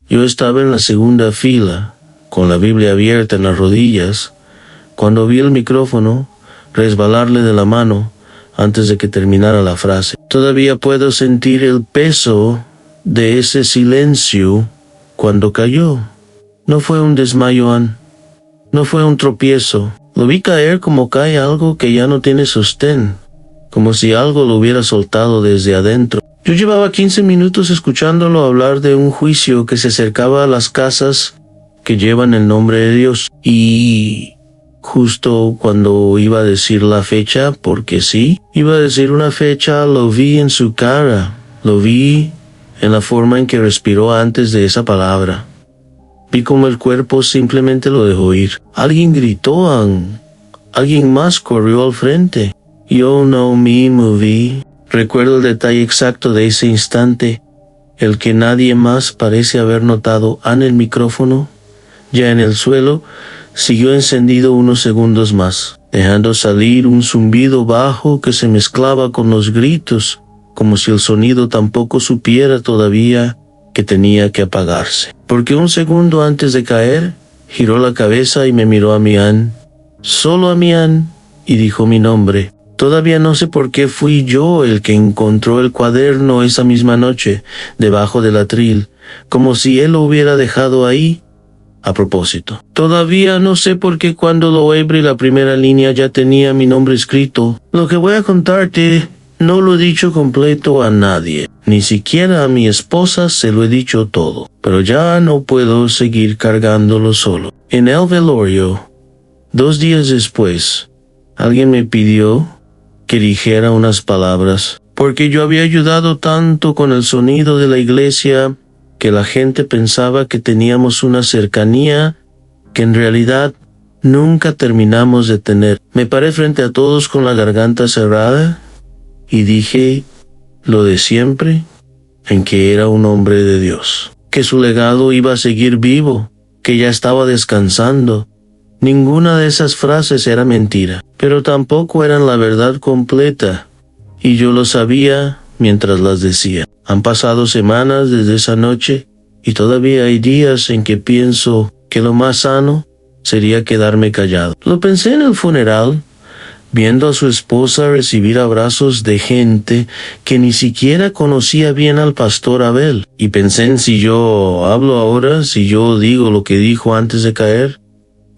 Yo estaba en la segunda fila, con la Biblia abierta en las rodillas, cuando vi el micrófono resbalarle de la mano antes de que terminara la frase. Todavía puedo sentir el peso de ese silencio cuando cayó. No fue un desmayo, Ann. No fue un tropiezo. Lo vi caer como cae algo que ya no tiene sostén, como si algo lo hubiera soltado desde adentro. Yo llevaba 15 minutos escuchándolo hablar de un juicio que se acercaba a las casas que llevan el nombre de Dios. Y justo cuando iba a decir la fecha, porque sí, iba a decir una fecha, lo vi en su cara, lo vi en la forma en que respiró antes de esa palabra. Vi como el cuerpo simplemente lo dejó ir. Alguien gritó, alguien más corrió al frente. Yo no me moví. Recuerdo el detalle exacto de ese instante, el que nadie más parece haber notado. En el micrófono, ya en el suelo, siguió encendido unos segundos más, dejando salir un zumbido bajo que se mezclaba con los gritos, como si el sonido tampoco supiera todavía que tenía que apagarse. Porque un segundo antes de caer, giró la cabeza y me miró a mí, Ann, solo a mí, Ann, y dijo mi nombre. Todavía no sé por qué fui yo el que encontró el cuaderno esa misma noche, debajo del atril, como si él lo hubiera dejado ahí a propósito. Todavía no sé por qué cuando lo abrí la primera línea ya tenía mi nombre escrito. Lo que voy a contarte no lo he dicho completo a nadie, ni siquiera a mi esposa se lo he dicho todo, pero ya no puedo seguir cargándolo solo. En el velorio, 2 días después, alguien me pidió que dijera unas palabras, porque yo había ayudado tanto con el sonido de la iglesia que la gente pensaba que teníamos una cercanía que en realidad nunca terminamos de tener. Me paré frente a todos con la garganta cerrada y dije lo de siempre, en que era un hombre de Dios, que su legado iba a seguir vivo, que ya estaba descansando. Ninguna de esas frases era mentira, pero tampoco eran la verdad completa, y yo lo sabía mientras las decía. Han pasado semanas desde esa noche, y todavía hay días en que pienso que lo más sano sería quedarme callado. Lo pensé en el funeral, viendo a su esposa recibir abrazos de gente que ni siquiera conocía bien al pastor Abel, y pensé en si yo hablo ahora, si yo digo lo que dijo antes de caer,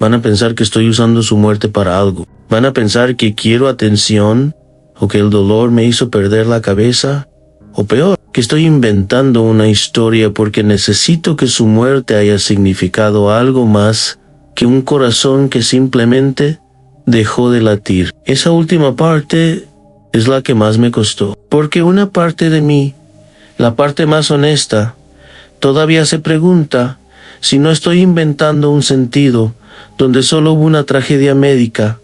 van a pensar que estoy usando su muerte para algo. Van a pensar que quiero atención, o que el dolor me hizo perder la cabeza, o peor, que estoy inventando una historia porque necesito que su muerte haya significado algo más que un corazón que simplemente dejó de latir. Esa última parte es la que más me costó, porque una parte de mí, la parte más honesta, todavía se pregunta si no estoy inventando un sentido donde solo hubo una tragedia médica.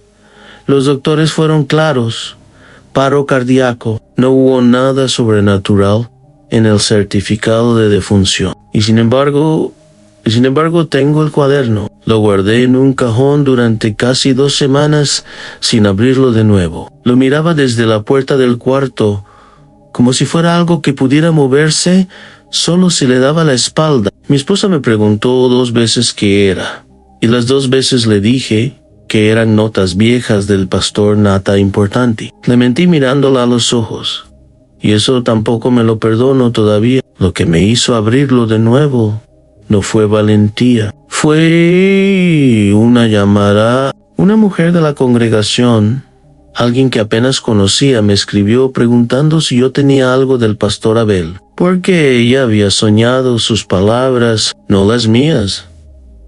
Los doctores fueron claros: paro cardíaco, no hubo nada sobrenatural en el certificado de defunción. Y sin embargo tengo el cuaderno. Lo guardé en un cajón durante casi 2 semanas sin abrirlo de nuevo. Lo miraba desde la puerta del cuarto, como si fuera algo que pudiera moverse solo si le daba la espalda. Mi esposa me preguntó 2 veces qué era, y las 2 veces le dije que eran notas viejas del pastor Nata Importanti. Le mentí mirándola a los ojos, y eso tampoco me lo perdono todavía. Lo que me hizo abrirlo de nuevo no fue valentía, fue una llamada. Una mujer de la congregación, alguien que apenas conocía, me escribió preguntando si yo tenía algo del pastor Abel, porque ella había soñado sus palabras, no las mías,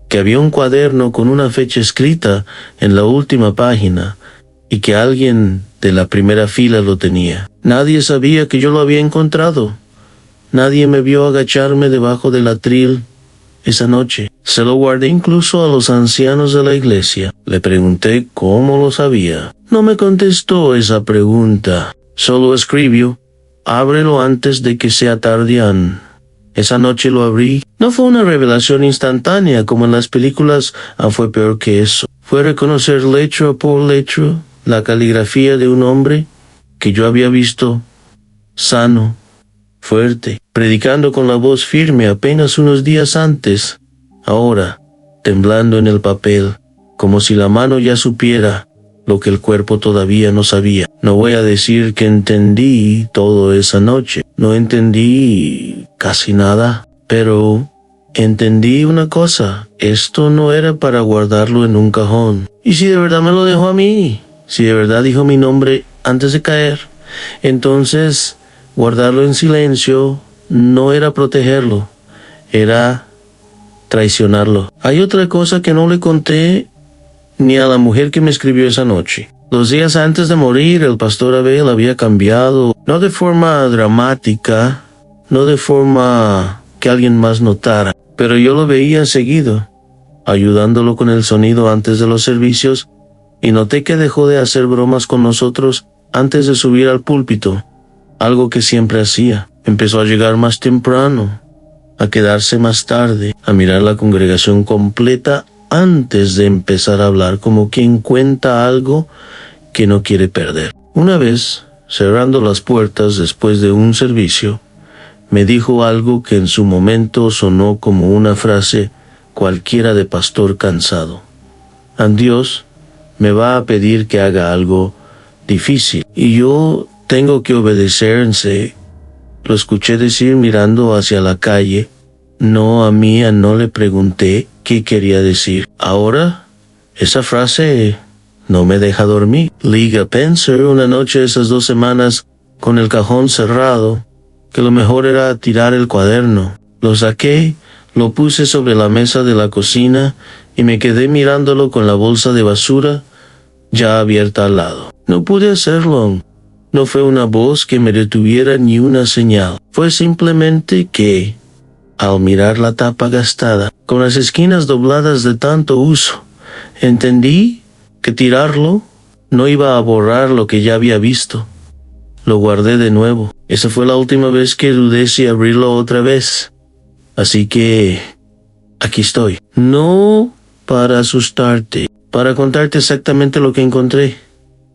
que había un cuaderno con una fecha escrita en la última página y que alguien de la primera fila lo tenía. Nadie sabía que yo lo había encontrado. Nadie me vio agacharme debajo del atril esa noche. Se lo guardé incluso a los ancianos de la iglesia. Le pregunté cómo lo sabía. No me contestó esa pregunta. Solo escribió: ábrelo antes de que sea tarde, Ann. Esa noche lo abrí. No fue una revelación instantánea como en las películas, fue peor que eso. Fue reconocer letra por letra la caligrafía de un hombre que yo había visto sano, fuerte, predicando con la voz firme apenas unos días antes. Ahora, temblando en el papel, como si la mano ya supiera lo que el cuerpo todavía no sabía. No voy a decir que entendí todo esa noche. No entendí casi nada, pero entendí una cosa. Esto no era para guardarlo en un cajón. Y si de verdad me lo dejó a mí, si de verdad dijo mi nombre antes de caer, entonces guardarlo en silencio no era protegerlo, era traicionarlo. Hay otra cosa que no le conté ni a la mujer que me escribió esa noche. Los días antes de morir, el pastor Abel había cambiado, no de forma dramática, no de forma que alguien más notara, pero yo lo veía seguido, ayudándolo con el sonido antes de los servicios, y noté que dejó de hacer bromas con nosotros antes de subir al púlpito, algo que siempre hacía. Empezó a llegar más temprano, a quedarse más tarde, a mirar la congregación completa antes de empezar a hablar, como quien cuenta algo que no quiere perder. Una vez, cerrando las puertas después de un servicio, me dijo algo que en su momento sonó como una frase cualquiera de pastor cansado. Dios me va a pedir que haga algo difícil y yo tengo que obedecerse. Lo escuché decir mirando hacia la calle. No le pregunté qué quería decir. Ahora, esa frase no me deja dormir. Llegué a pensar una noche esas 2 semanas con el cajón cerrado, que lo mejor era tirar el cuaderno. Lo saqué, lo puse sobre la mesa de la cocina y me quedé mirándolo con la bolsa de basura ya abierta al lado. No pude hacerlo. No fue una voz que me detuviera ni una señal. Fue simplemente que, al mirar la tapa gastada, con las esquinas dobladas de tanto uso, entendí que tirarlo no iba a borrar lo que ya había visto. Lo guardé de nuevo. Esa fue la última vez que dudé si abrirlo otra vez. Así que aquí estoy. No para asustarte, para contarte exactamente lo que encontré,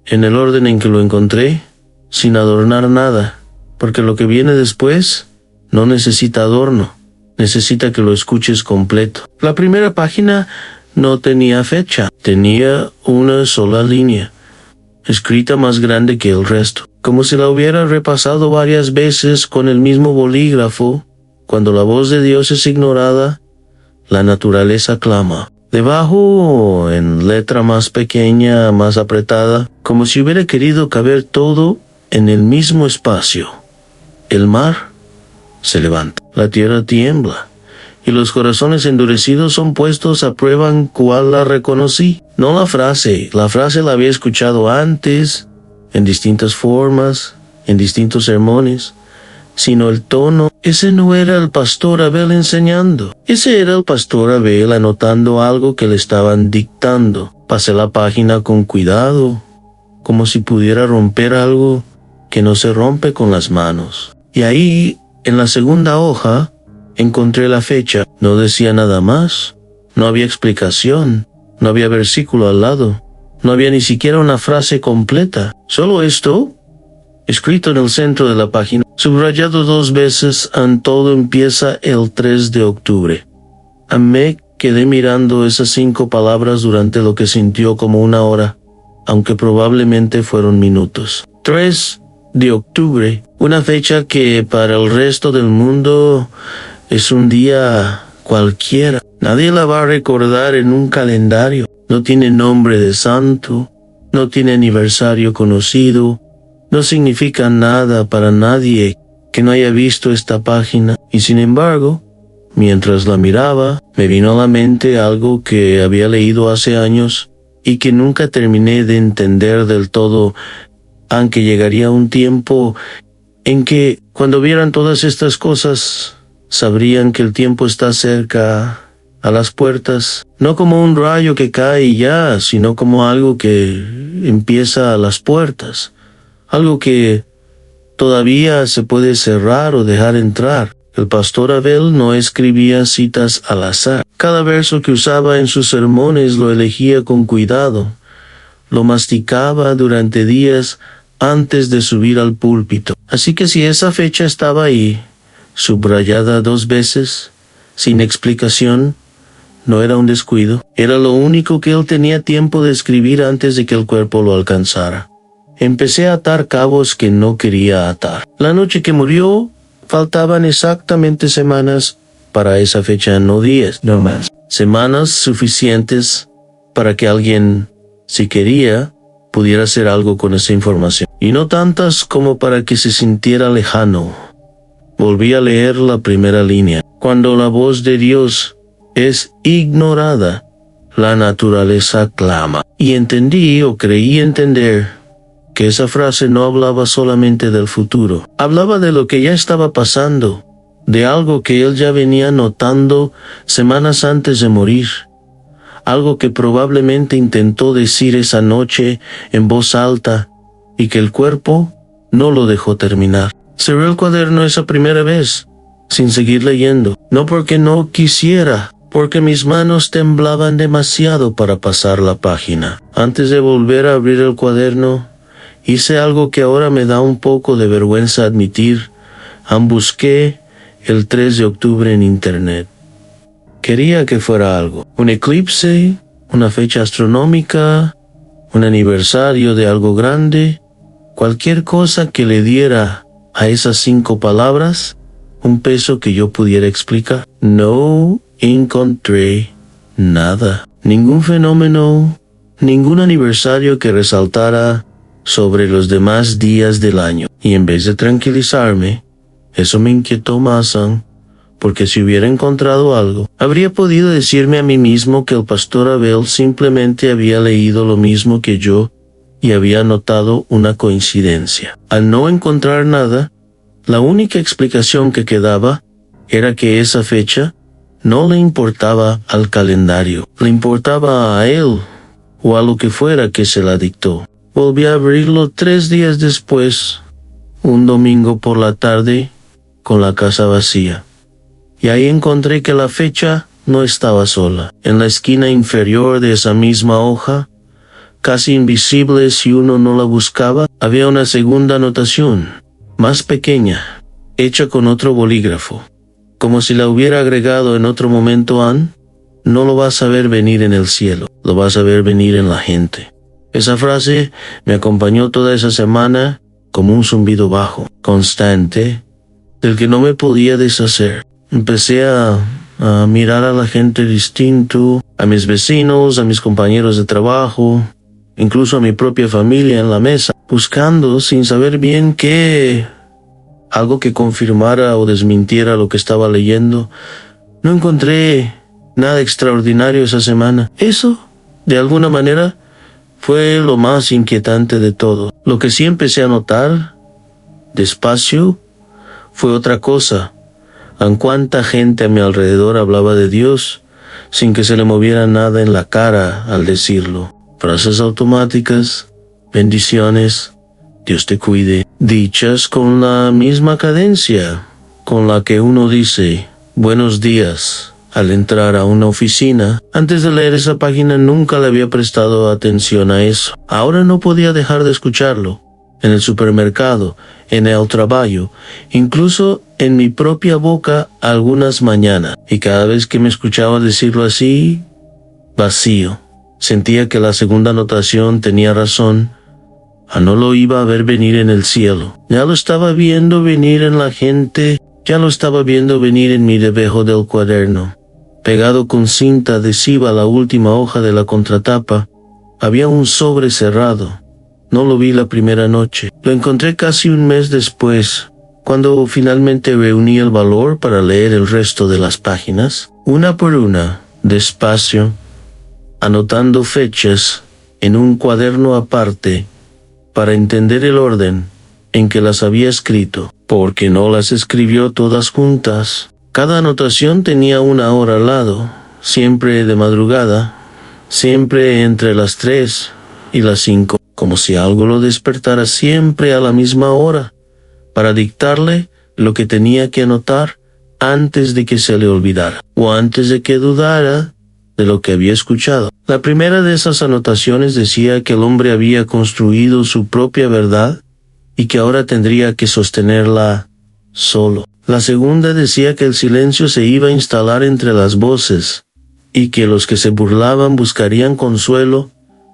en el orden en que lo encontré, sin adornar nada, porque lo que viene después no necesita adorno, necesita que lo escuches completo. La primera página no tenía fecha, tenía una sola línea, escrita más grande que el resto, como si la hubiera repasado varias veces con el mismo bolígrafo. Cuando la voz de Dios es ignorada, la naturaleza clama. Debajo, en letra más pequeña, más apretada, como si hubiera querido caber todo en el mismo espacio. El mar se levanta, la tierra tiembla, y los corazones endurecidos son puestos a prueba. ¿Cuál la reconocí? No la frase la había escuchado antes, en distintas formas, en distintos sermones, sino el tono. Ese no era el pastor Abel enseñando, ese era el pastor Abel anotando algo que le estaban dictando. Pasé la página con cuidado, como si pudiera romper algo que no se rompe con las manos. Y ahí, en la segunda hoja, encontré la fecha. No decía nada más, no había explicación, no había versículo al lado, no había ni siquiera una frase completa. Solo esto, escrito en el centro de la página, subrayado 2 veces. Todo empieza el 3 de octubre. Me quedé mirando esas 5 palabras durante lo que sintió como una hora, aunque probablemente fueron minutos. 3 de octubre, una fecha que para el resto del mundo es un día cualquiera. Nadie la va a recordar en un calendario. No tiene nombre de santo, no tiene aniversario conocido, no significa nada para nadie que no haya visto esta página. Y sin embargo, mientras la miraba, me vino a la mente algo que había leído hace años y que nunca terminé de entender del todo, aunque llegaría un tiempo en que, cuando vieran todas estas cosas, sabrían que el tiempo está cerca, a las puertas, no como un rayo que cae y ya, sino como algo que empieza a las puertas, algo que todavía se puede cerrar o dejar entrar. El pastor Abel no escribía citas al azar. Cada verso que usaba en sus sermones lo elegía con cuidado. Lo masticaba durante días antes de subir al púlpito. Así que si esa fecha estaba ahí, subrayada 2 veces, sin explicación, no era un descuido. Era lo único que él tenía tiempo de escribir antes de que el cuerpo lo alcanzara. Empecé a atar cabos que no quería atar. La noche que murió, faltaban exactamente semanas para esa fecha, no días, no más. Semanas suficientes para que alguien, si quería, pudiera hacer algo con esa información. Y no tantas como para que se sintiera lejano. Volví a leer la primera línea. Cuando la voz de Dios es ignorada, la naturaleza clama. Y entendí o creí entender que esa frase no hablaba solamente del futuro. Hablaba de lo que ya estaba pasando, de algo que él ya venía notando semanas antes de morir. Algo que probablemente intentó decir esa noche en voz alta y que el cuerpo no lo dejó terminar. Cerré el cuaderno esa primera vez, sin seguir leyendo. No porque no quisiera, porque mis manos temblaban demasiado para pasar la página. Antes de volver a abrir el cuaderno, hice algo que ahora me da un poco de vergüenza admitir. Busqué el 3 de octubre en internet. Quería que fuera algo. Un eclipse, una fecha astronómica, un aniversario de algo grande, cualquier cosa que le diera a esas 5 palabras un peso que yo pudiera explicar. No encontré nada. Ningún fenómeno, ningún aniversario que resaltara sobre los demás días del año. Y en vez de tranquilizarme, eso me inquietó más, porque si hubiera encontrado algo, habría podido decirme a mí mismo que el pastor Abel simplemente había leído lo mismo que yo y había notado una coincidencia. Al no encontrar nada, la única explicación que quedaba era que esa fecha no le importaba al calendario, le importaba a él o a lo que fuera que se la dictó. Volví a abrirlo 3 días después, un domingo por la tarde, con la casa vacía. Y ahí encontré que la fecha no estaba sola. En la esquina inferior de esa misma hoja, casi invisible si uno no la buscaba, había una segunda anotación, más pequeña, hecha con otro bolígrafo. Como si la hubiera agregado en otro momento. No lo vas a ver venir en el cielo, lo vas a ver venir en la gente. Esa frase me acompañó toda esa semana como un zumbido bajo, constante, del que no me podía deshacer. Empecé a mirar a la gente distinto, a mis vecinos, a mis compañeros de trabajo, incluso a mi propia familia en la mesa, buscando sin saber bien qué, algo que confirmara o desmintiera lo que estaba leyendo. No encontré nada extraordinario esa semana. Eso, de alguna manera, fue lo más inquietante de todo. Lo que sí empecé a notar, despacio, fue otra cosa. En cuánta gente a mi alrededor hablaba de Dios sin que se le moviera nada en la cara al decirlo. Frases automáticas, bendiciones, Dios te cuide, dichas con la misma cadencia con la que uno dice buenos días al entrar a una oficina. Antes de leer esa página nunca le había prestado atención a eso. Ahora no podía dejar de escucharlo. En el supermercado, en el trabajo, incluso en mi propia boca algunas mañanas. Y cada vez que me escuchaba decirlo así, vacío. Sentía que la segunda anotación tenía razón. No lo iba a ver venir en el cielo. Ya lo estaba viendo venir en la gente. Ya lo estaba viendo venir en mi debajo del cuaderno. Pegado con cinta adhesiva a la última hoja de la contratapa, había un sobre cerrado. No lo vi la primera noche. Lo encontré casi un mes después, cuando finalmente reuní el valor para leer el resto de las páginas, una por una, despacio, anotando fechas en un cuaderno aparte para entender el orden en que las había escrito, porque no las escribió todas juntas. Cada anotación tenía una hora al lado, siempre de madrugada, siempre entre las 3 y las 5, como si algo lo despertara siempre a la misma hora, para dictarle lo que tenía que anotar antes de que se le olvidara, o antes de que dudara de lo que había escuchado. La primera de esas anotaciones decía que el hombre había construido su propia verdad y que ahora tendría que sostenerla solo. La segunda decía que el silencio se iba a instalar entre las voces, y que los que se burlaban buscarían consuelo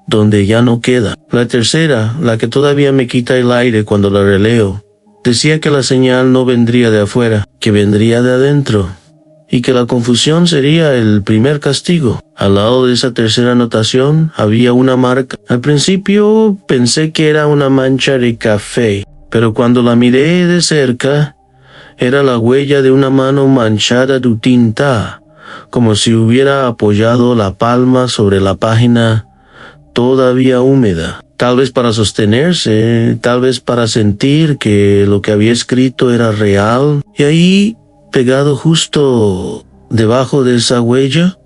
donde ya no queda. La tercera, la que todavía me quita el aire cuando la releo, decía que la señal no vendría de afuera, que vendría de adentro, y que la confusión sería el primer castigo. Al lado de esa tercera anotación había una marca. Al principio pensé que era una mancha de café, pero cuando la miré de cerca, era la huella de una mano manchada de tinta, como si hubiera apoyado la palma sobre la página todavía húmeda. Tal vez para sostenerse, tal vez para sentir que lo que había escrito era real. Y ahí, pegado justo debajo de esa huella,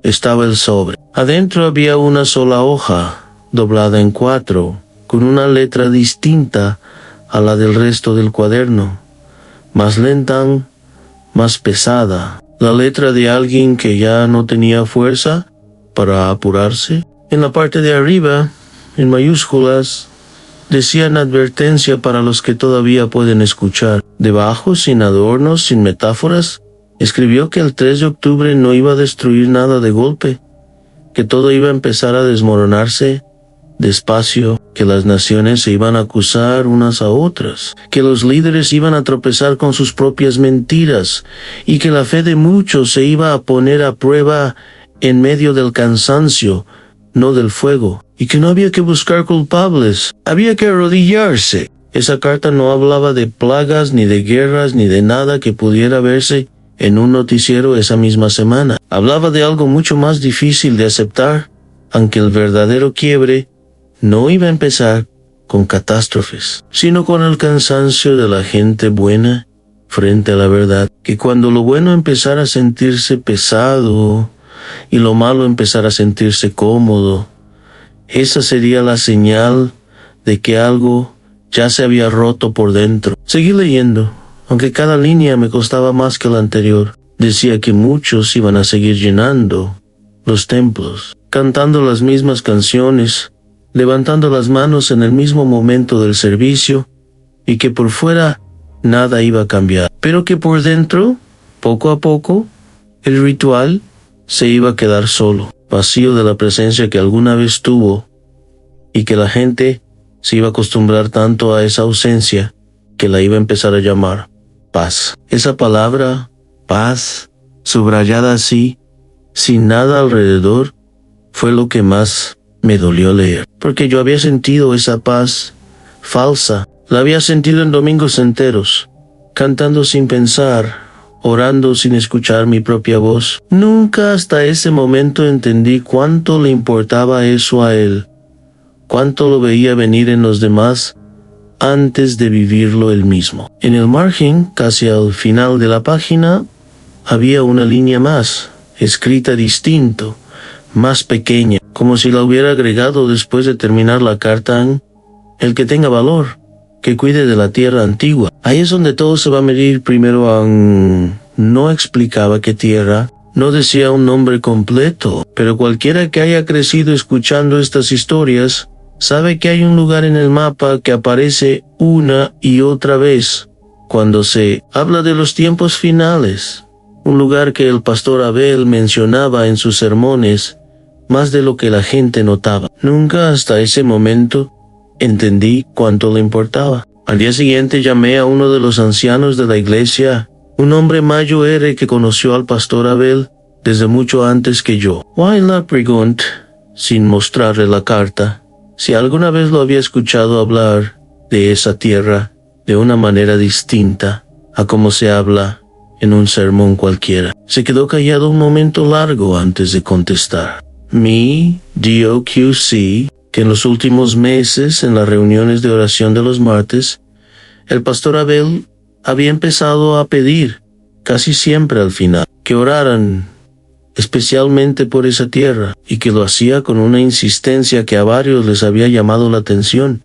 estaba el sobre. Adentro había una sola hoja, doblada en 4, con una letra distinta a la del resto del cuaderno, más lenta, más pesada, la letra de alguien que ya no tenía fuerza para apurarse. En la parte de arriba, en mayúsculas, decían advertencia para los que todavía pueden escuchar. Debajo, sin adornos, sin metáforas, escribió que el 3 de octubre no iba a destruir nada de golpe, que todo iba a empezar a desmoronarse despacio, que las naciones se iban a acusar unas a otras, que los líderes iban a tropezar con sus propias mentiras, y que la fe de muchos se iba a poner a prueba en medio del cansancio, no del fuego, y que no había que buscar culpables, había que arrodillarse. Esa carta no hablaba de plagas, ni de guerras, ni de nada que pudiera verse en un noticiero esa misma semana. Hablaba de algo mucho más difícil de aceptar, aunque el verdadero quiebre no iba a empezar con catástrofes, sino con el cansancio de la gente buena frente a la verdad, que cuando lo bueno empezara a sentirse pesado y lo malo empezara a sentirse cómodo, esa sería la señal de que algo ya se había roto por dentro. Seguí leyendo, aunque cada línea me costaba más que la anterior. Decía que muchos iban a seguir llenando los templos, cantando las mismas canciones, levantando las manos en el mismo momento del servicio, y que por fuera nada iba a cambiar, pero que por dentro, poco a poco, el ritual se iba a quedar solo, vacío de la presencia que alguna vez tuvo, y que la gente se iba a acostumbrar tanto a esa ausencia que la iba a empezar a llamar paz. Esa palabra, paz, subrayada así, sin nada alrededor, fue lo que más me dolió leer, porque yo había sentido esa paz falsa, la había sentido en domingos enteros, cantando sin pensar, orando sin escuchar mi propia voz. Nunca hasta ese momento entendí cuánto le importaba eso a él, cuánto lo veía venir en los demás antes de vivirlo él mismo. En el margen, casi al final de la página, había una línea más, escrita distinto, más pequeña, como si la hubiera agregado después de terminar la carta: el que tenga valor, que cuide de la tierra antigua. Ahí es donde todo se va a medir. Primero, no explicaba qué tierra, no decía un nombre completo, pero cualquiera que haya crecido escuchando estas historias sabe que hay un lugar en el mapa que aparece una y otra vez cuando se habla de los tiempos finales, un lugar que el pastor Abel mencionaba en sus sermones más de lo que la gente notaba. Nunca hasta ese momento entendí cuánto le importaba. Al día siguiente llamé a uno de los ancianos de la iglesia, un hombre mayor que conoció al pastor Abel desde mucho antes que yo. Le pregunté, sin mostrarle la carta, si alguna vez lo había escuchado hablar de esa tierra de una manera distinta a como se habla en un sermón cualquiera. Se quedó callado un momento largo antes de contestar. Mi DOQC, que en los últimos meses, en las reuniones de oración de los martes, el pastor Abel había empezado a pedir, casi siempre al final, que oraran especialmente por esa tierra, y que lo hacía con una insistencia que a varios les había llamado la atención,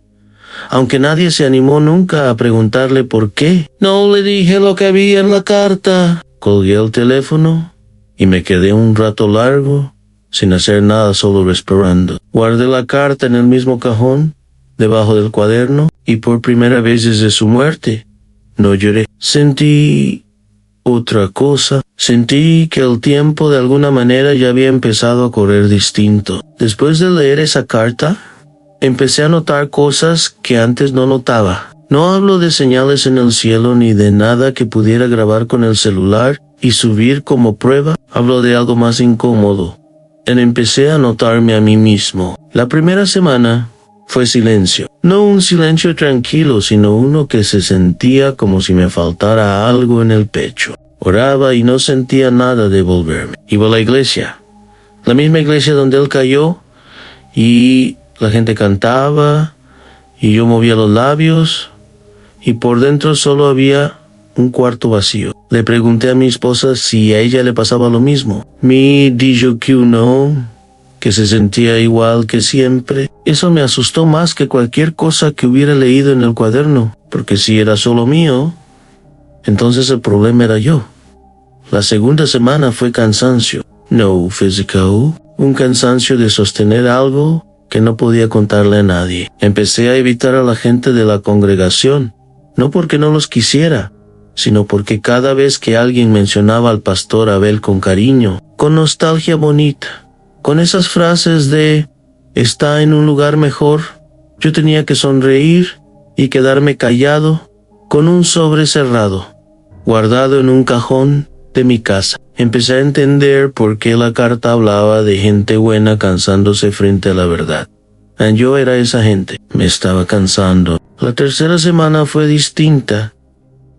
aunque nadie se animó nunca a preguntarle por qué. No le dije lo que había en la carta. Colgué el teléfono y me quedé un rato largo sin hacer nada, solo respirando. Guardé la carta en el mismo cajón debajo del cuaderno, y por primera vez desde su muerte, no lloré. Sentí otra cosa. Sentí que el tiempo de alguna manera ya había empezado a correr distinto. Después de leer esa carta, empecé a notar cosas que antes no notaba. No hablo de señales en el cielo ni de nada que pudiera grabar con el celular y subir como prueba. Hablo de algo más incómodo. Empecé a notarme a mí mismo. La primera semana fue silencio. No un silencio tranquilo, sino uno que se sentía como si me faltara algo en el pecho. Oraba y no sentía nada de volverme. Iba a la iglesia. La misma iglesia donde él cayó, y la gente cantaba, y yo movía los labios, y por dentro solo había un cuarto vacío. Le pregunté a mi esposa si a ella le pasaba lo mismo. Me dijo que no, que se sentía igual que siempre. Eso me asustó más que cualquier cosa que hubiera leído en el cuaderno, porque si era solo mío, entonces el problema era yo. La segunda semana fue cansancio, no físico, un cansancio de sostener algo que no podía contarle a nadie. Empecé a evitar a la gente de la congregación, no porque no los quisiera, sino porque cada vez que alguien mencionaba al pastor Abel con cariño, con nostalgia bonita, con esas frases de «está en un lugar mejor», yo tenía que sonreír y quedarme callado con un sobre cerrado, guardado en un cajón de mi casa. Empecé a entender por qué la carta hablaba de gente buena cansándose frente a la verdad. Yo era esa gente. Me estaba cansando. La tercera semana fue distinta,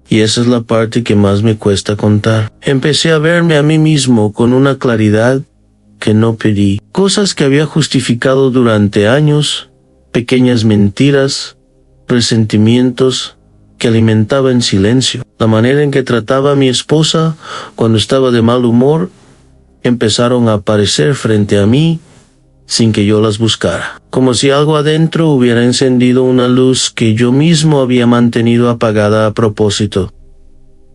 y esa es la parte que más me cuesta contar. Empecé a verme a mí mismo con una claridad que no pedí. Cosas que había justificado durante años, pequeñas mentiras, resentimientos que alimentaba en silencio. La manera en que trataba a mi esposa cuando estaba de mal humor empezaron a aparecer frente a mí sin que yo las buscara. Como si algo adentro hubiera encendido una luz que yo mismo había mantenido apagada a propósito.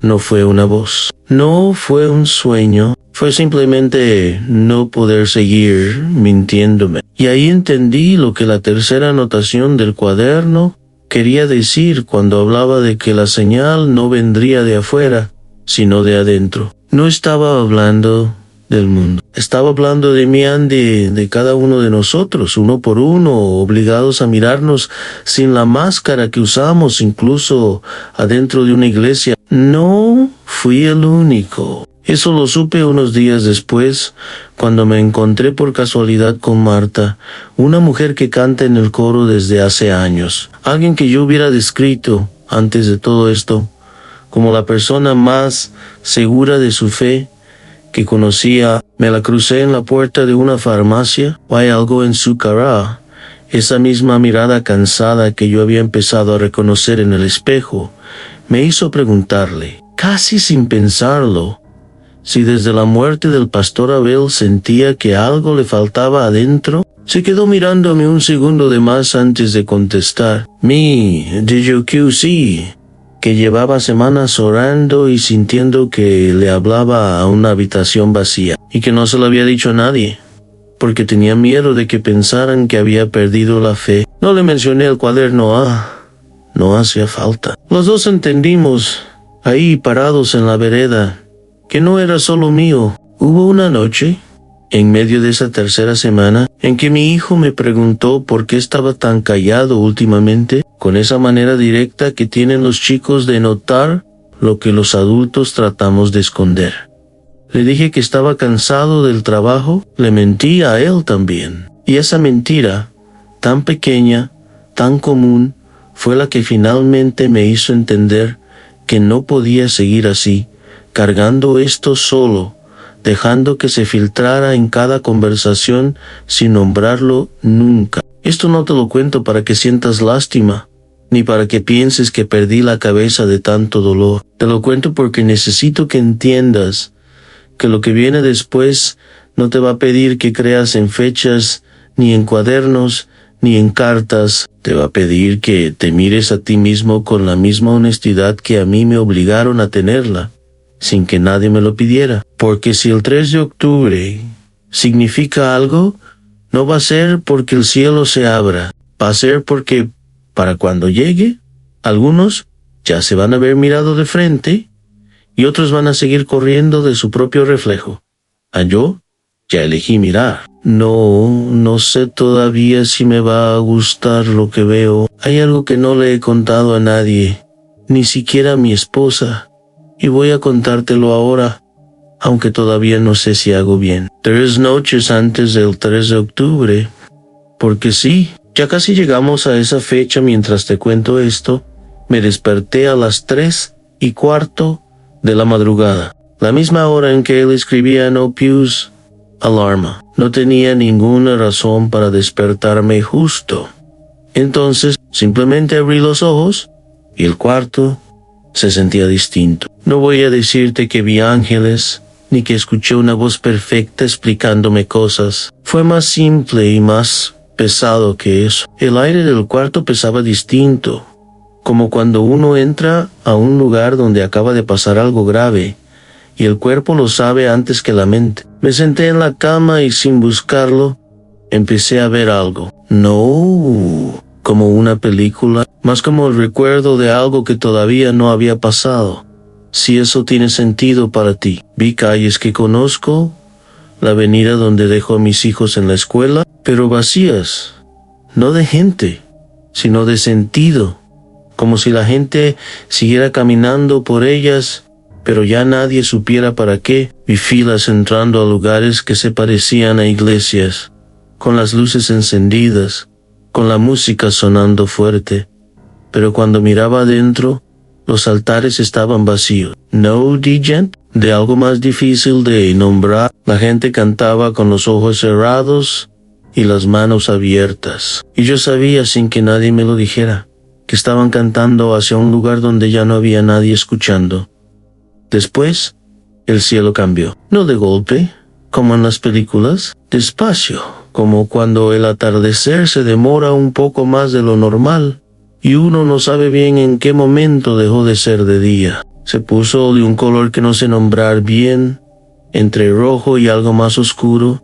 No fue una voz, no fue un sueño, fue simplemente no poder seguir mintiéndome. Y ahí entendí lo que la tercera anotación del cuaderno quería decir cuando hablaba de que la señal no vendría de afuera, sino de adentro. No estaba hablando del mundo. Estaba hablando de mí, de cada uno de nosotros, uno por uno, obligados a mirarnos sin la máscara que usamos, incluso adentro de una iglesia. No fui el único. Eso lo supe unos días después, cuando me encontré por casualidad con Marta, una mujer que canta en el coro desde hace años. Alguien que yo hubiera descrito, antes de todo esto, como la persona más segura de su fe que conocía. Me la crucé en la puerta de una farmacia. Hay algo en su cara, esa misma mirada cansada que yo había empezado a reconocer en el espejo, me hizo preguntarle, casi sin pensarlo, si desde la muerte del pastor Abel sentía que algo le faltaba adentro. Se quedó mirándome un segundo de más antes de contestar. Me dijo que sí, que llevaba semanas orando y sintiendo que le hablaba a una habitación vacía, y que no se lo había dicho a nadie, porque tenía miedo de que pensaran que había perdido la fe. No le mencioné el cuaderno. No hacía falta. Los dos entendimos, ahí parados en la vereda, que no era solo mío. Hubo una noche, en medio de esa tercera semana, en que mi hijo me preguntó por qué estaba tan callado últimamente, con esa manera directa que tienen los chicos de notar lo que los adultos tratamos de esconder. Le dije que estaba cansado del trabajo. Le mentí a él también. Y esa mentira, tan pequeña, tan común, fue la que finalmente me hizo entender que no podía seguir así, cargando esto solo, dejando que se filtrara en cada conversación sin nombrarlo nunca. Esto no te lo cuento para que sientas lástima, ni para que pienses que perdí la cabeza de tanto dolor. Te lo cuento porque necesito que entiendas que lo que viene después no te va a pedir que creas en fechas, ni en cuadernos, ni en cartas. Te va a pedir que te mires a ti mismo con la misma honestidad que a mí me obligaron a tenerla, sin que nadie me lo pidiera. Porque si el 3 de octubre significa algo, no va a ser porque el cielo se abra, Va a ser porque para cuando llegue, algunos ya se van a haber mirado de frente y otros van a seguir corriendo de su propio reflejo. Yo ya elegí mirar. No sé todavía si me va a gustar lo que veo. Hay algo que no le he contado a nadie, ni siquiera a mi esposa, y voy a contártelo ahora, aunque todavía no sé si hago bien. 3 noches antes del 3 de octubre, porque sí, ya casi llegamos a esa fecha. Mientras te cuento esto, me desperté a las 3:15 de la madrugada, la misma hora en que él escribía en Opus Alarma. No tenía ninguna razón para despertarme justo. Entonces, simplemente abrí los ojos y el cuarto se sentía distinto. No voy a decirte que vi ángeles, ni que escuché una voz perfecta explicándome cosas. Fue más simple y más pesado que eso. El aire del cuarto pesaba distinto, como cuando uno entra a un lugar donde acaba de pasar algo grave, y el cuerpo lo sabe antes que la mente. Me senté en la cama y sin buscarlo, empecé a ver algo. No como una película, más como el recuerdo de algo que todavía no había pasado. Si eso tiene sentido para ti. Vi calles que conozco, la avenida donde dejo a mis hijos en la escuela, pero vacías, no de gente, sino de sentido, como si la gente siguiera caminando por ellas, pero ya nadie supiera para qué. Vi filas entrando a lugares que se parecían a iglesias, con las luces encendidas, con la música sonando fuerte, pero cuando miraba adentro, los altares estaban vacíos. No digent, de algo más difícil de nombrar. La gente cantaba con los ojos cerrados y las manos abiertas. Y yo sabía, sin que nadie me lo dijera, que estaban cantando hacia un lugar donde ya no había nadie escuchando. Después, el cielo cambió. No de golpe, como en las películas, despacio, como cuando el atardecer se demora un poco más de lo normal, y uno no sabe bien en qué momento dejó de ser de día. Se puso de un color que no sé nombrar bien, entre rojo y algo más oscuro,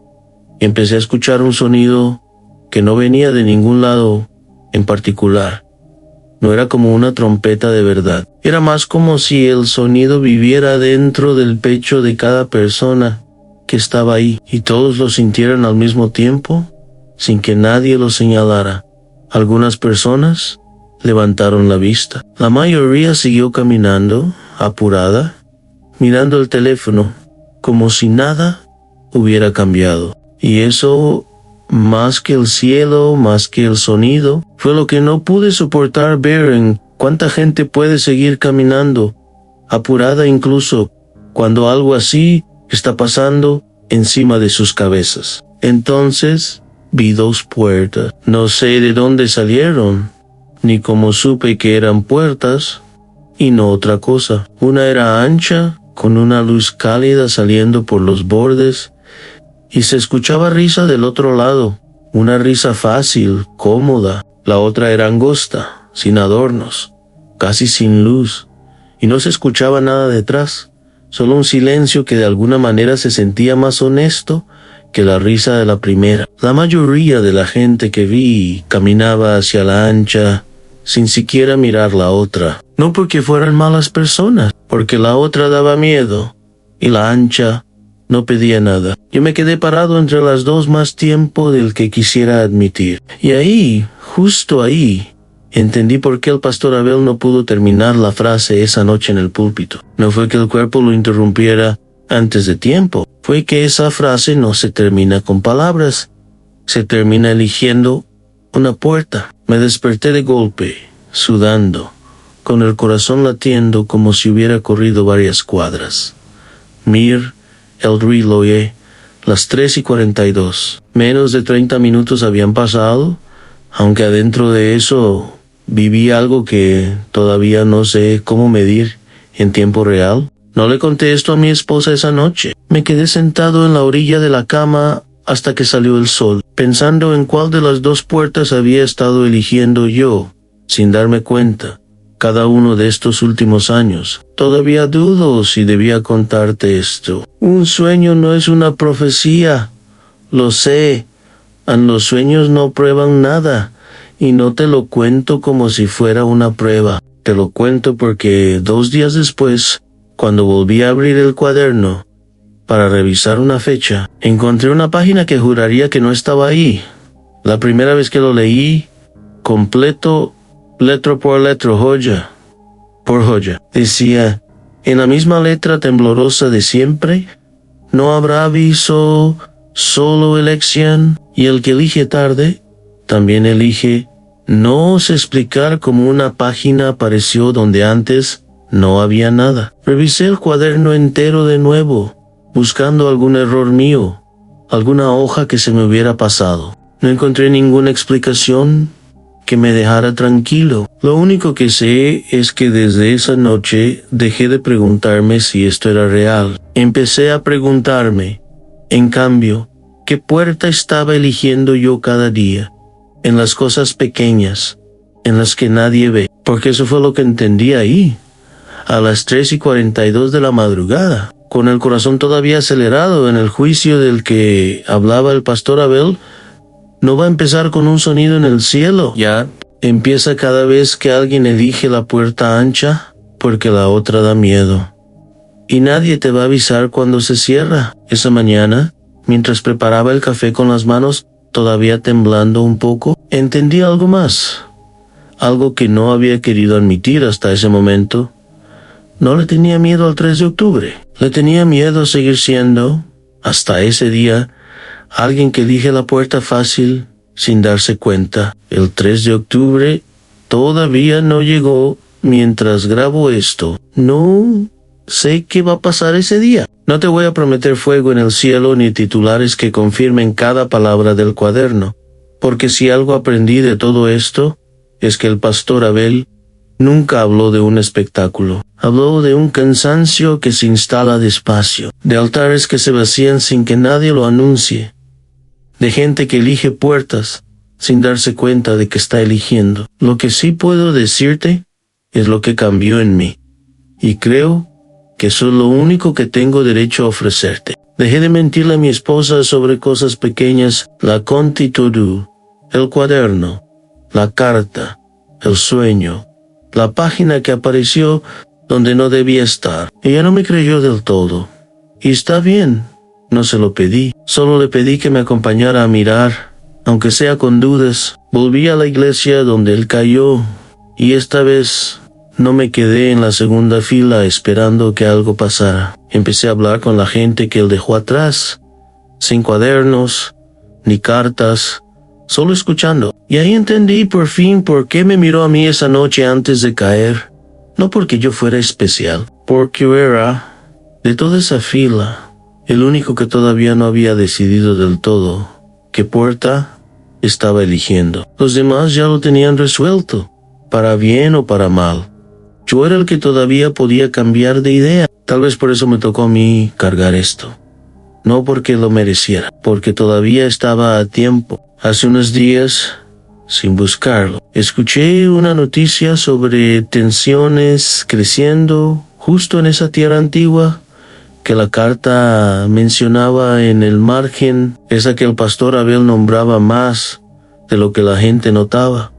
y empecé a escuchar un sonido que no venía de ningún lado en particular. No era como una trompeta de verdad. Era más como si el sonido viviera dentro del pecho de cada persona que estaba ahí, y todos lo sintieran al mismo tiempo, sin que nadie lo señalara. Algunas personas levantaron la vista. La mayoría siguió caminando, apurada, mirando el teléfono, como si nada hubiera cambiado. Y eso, más que el cielo, más que el sonido, fue lo que no pude soportar ver. En cuánta gente puede seguir caminando, apurada incluso, cuando algo así está pasando encima de sus cabezas. Entonces, vi 2 puertas. No sé de dónde salieron, ni cómo supe que eran puertas, y no otra cosa. Una era ancha, con una luz cálida saliendo por los bordes, y se escuchaba risa del otro lado, una risa fácil, cómoda. La otra era angosta, sin adornos, casi sin luz, y no se escuchaba nada detrás, solo un silencio que de alguna manera se sentía más honesto que la risa de la primera. La mayoría de la gente que vi caminaba hacia la ancha, sin siquiera mirar la otra. No porque fueran malas personas, porque la otra daba miedo, y la ancha no pedía nada. Yo me quedé parado entre las dos más tiempo del que quisiera admitir. Y ahí, justo ahí, entendí por qué el pastor Abel no pudo terminar la frase esa noche en el púlpito. No fue que el cuerpo lo interrumpiera antes de tiempo, fue que esa frase no se termina con palabras, se termina eligiendo una puerta. Me desperté de golpe, sudando, con el corazón latiendo como si hubiera corrido varias cuadras. Mir el reloj, las 3:42. Menos de 30 minutos habían pasado, aunque adentro de eso viví algo que todavía no sé cómo medir en tiempo real. No le conté esto a mi esposa esa noche. Me quedé sentado en la orilla de la cama hasta que salió el sol, pensando en cuál de las 2 puertas había estado eligiendo yo, sin darme cuenta, cada uno de estos últimos años. Todavía dudo si debía contarte esto. Un sueño no es una profecía, lo sé. Los sueños no prueban nada, Y no te lo cuento como si fuera una prueba. Te lo cuento porque 2 días después, cuando volví a abrir el cuaderno para revisar una fecha, encontré una página que juraría que no estaba ahí. La primera vez que lo leí, completo, letra por letra, joya por joya, decía, en la misma letra temblorosa de siempre, no habrá aviso, solo elección, y el que elige tarde, también elige. No os explicar cómo una página apareció donde antes no había nada. Revisé el cuaderno entero de nuevo, buscando algún error mío, alguna hoja que se me hubiera pasado. No encontré ninguna explicación que me dejara tranquilo. Lo único que sé es que desde esa noche dejé de preguntarme si esto era real. Empecé a preguntarme, en cambio, ¿qué puerta estaba eligiendo yo cada día? En las cosas pequeñas, en las que nadie ve, porque eso fue lo que entendí ahí, a las 3:42 de la madrugada, con el corazón todavía acelerado en el juicio del que hablaba el pastor Abel. No va a empezar con un sonido en el cielo, ya empieza cada vez que alguien elige la puerta ancha, porque la otra da miedo. Y nadie te va a avisar cuando se cierra. Esa mañana, mientras preparaba el café con las manos, todavía temblando un poco, entendí algo más, algo que no había querido admitir hasta ese momento. No le tenía miedo al 3 de octubre, le tenía miedo a seguir siendo, hasta ese día, alguien que elige la puerta fácil sin darse cuenta. El 3 de octubre todavía no llegó mientras grabo esto. No sé qué va a pasar ese día. No te voy a prometer fuego en el cielo ni titulares que confirmen cada palabra del cuaderno, porque si algo aprendí de todo esto, es que el pastor Abel nunca habló de un espectáculo. Habló de un cansancio que se instala despacio, de altares que se vacían sin que nadie lo anuncie, de gente que elige puertas sin darse cuenta de que está eligiendo. Lo que sí puedo decirte es lo que cambió en mí, y creo que eso es lo único que tengo derecho a ofrecerte. Dejé de mentirle a mi esposa sobre cosas pequeñas, la contitud, el cuaderno, la carta, el sueño, la página que apareció donde no debía estar. Ella no me creyó del todo. Y está bien, no se lo pedí. Solo le pedí que me acompañara a mirar, aunque sea con dudas. Volví a la iglesia donde él cayó, y esta vez no me quedé en la segunda fila esperando que algo pasara. Empecé a hablar con la gente que él dejó atrás, sin cuadernos, ni cartas, solo escuchando. Y ahí entendí por fin por qué me miró a mí esa noche antes de caer. No porque yo fuera especial, porque yo era, de toda esa fila, el único que todavía no había decidido del todo qué puerta estaba eligiendo. Los demás ya lo tenían resuelto, para bien o para mal. Yo era el que todavía podía cambiar de idea. Tal vez por eso me tocó a mí cargar esto. No porque lo mereciera, porque todavía estaba a tiempo. Hace unos días, sin buscarlo, escuché una noticia sobre tensiones creciendo justo en esa tierra antigua que la carta mencionaba en el margen, esa que el pastor Abel nombraba más de lo que la gente notaba.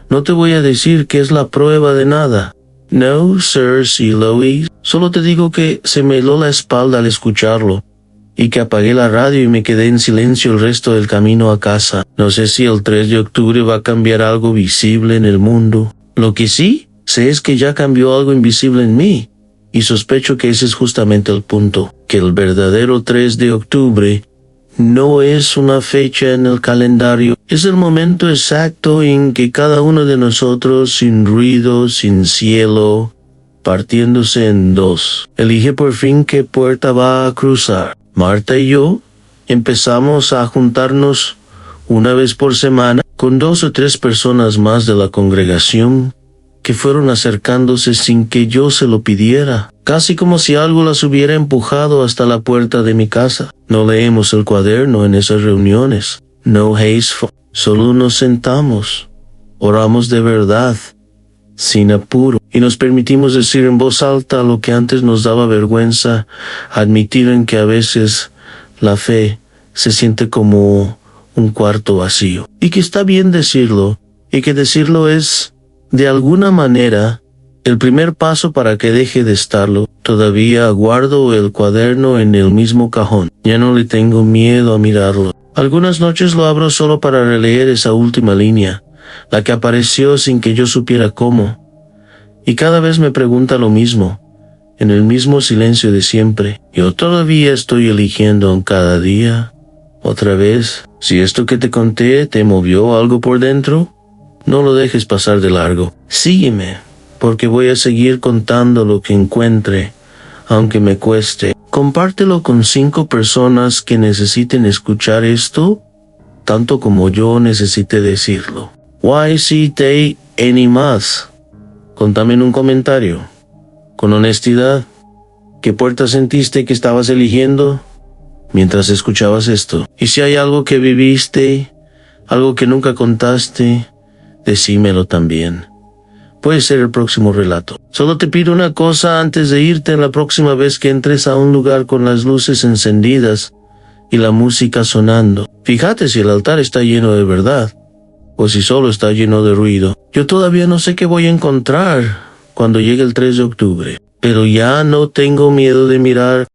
No te voy a decir que es la prueba de nada. No, Sir C. Louis. Solo te digo que se me heló la espalda al escucharlo, y que apagué la radio y me quedé en silencio el resto del camino a casa. No sé si el 3 de octubre va a cambiar algo visible en el mundo. Lo que sí sé es que ya cambió algo invisible en mí, y sospecho que ese es justamente el punto, que el verdadero 3 de octubre no es una fecha en el calendario, es el momento exacto en que cada uno de nosotros, sin ruido, sin cielo, partiéndose en dos, elige por fin qué puerta va a cruzar. Marta y yo empezamos a juntarnos una vez por semana con 2 o 3 personas más de la congregación que fueron acercándose sin que yo se lo pidiera, casi como si algo las hubiera empujado hasta la puerta de mi casa. No leemos el cuaderno en esas reuniones, no hasteful, solo nos sentamos, oramos de verdad, sin apuro, y nos permitimos decir en voz alta lo que antes nos daba vergüenza admitir, en que a veces la fe se siente como un cuarto vacío, y que está bien decirlo, y que decirlo es, de alguna manera, el primer paso para que deje de estarlo. Todavía guardo el cuaderno en el mismo cajón. Ya no le tengo miedo a mirarlo. Algunas noches lo abro solo para releer esa última línea, la que apareció sin que yo supiera cómo. Y cada vez me pregunta lo mismo, en el mismo silencio de siempre. Yo todavía estoy eligiendo en cada día. Otra vez, si esto que te conté te movió algo por dentro, no lo dejes pasar de largo. Sígueme, porque voy a seguir contando lo que encuentre, aunque me cueste. Compártelo con 5 personas que necesiten escuchar esto, tanto como yo necesite decirlo. YCT any más. Contame en un comentario, con honestidad, ¿qué puerta sentiste que estabas eligiendo mientras escuchabas esto? Y si hay algo que viviste, algo que nunca contaste, decímelo también. Puede ser el próximo relato. Solo te pido una cosa antes de irte. La próxima vez que entres a un lugar con las luces encendidas y la música sonando, fíjate si el altar está lleno de verdad o si solo está lleno de ruido. Yo todavía no sé qué voy a encontrar cuando llegue el 3 de octubre, pero ya no tengo miedo de mirar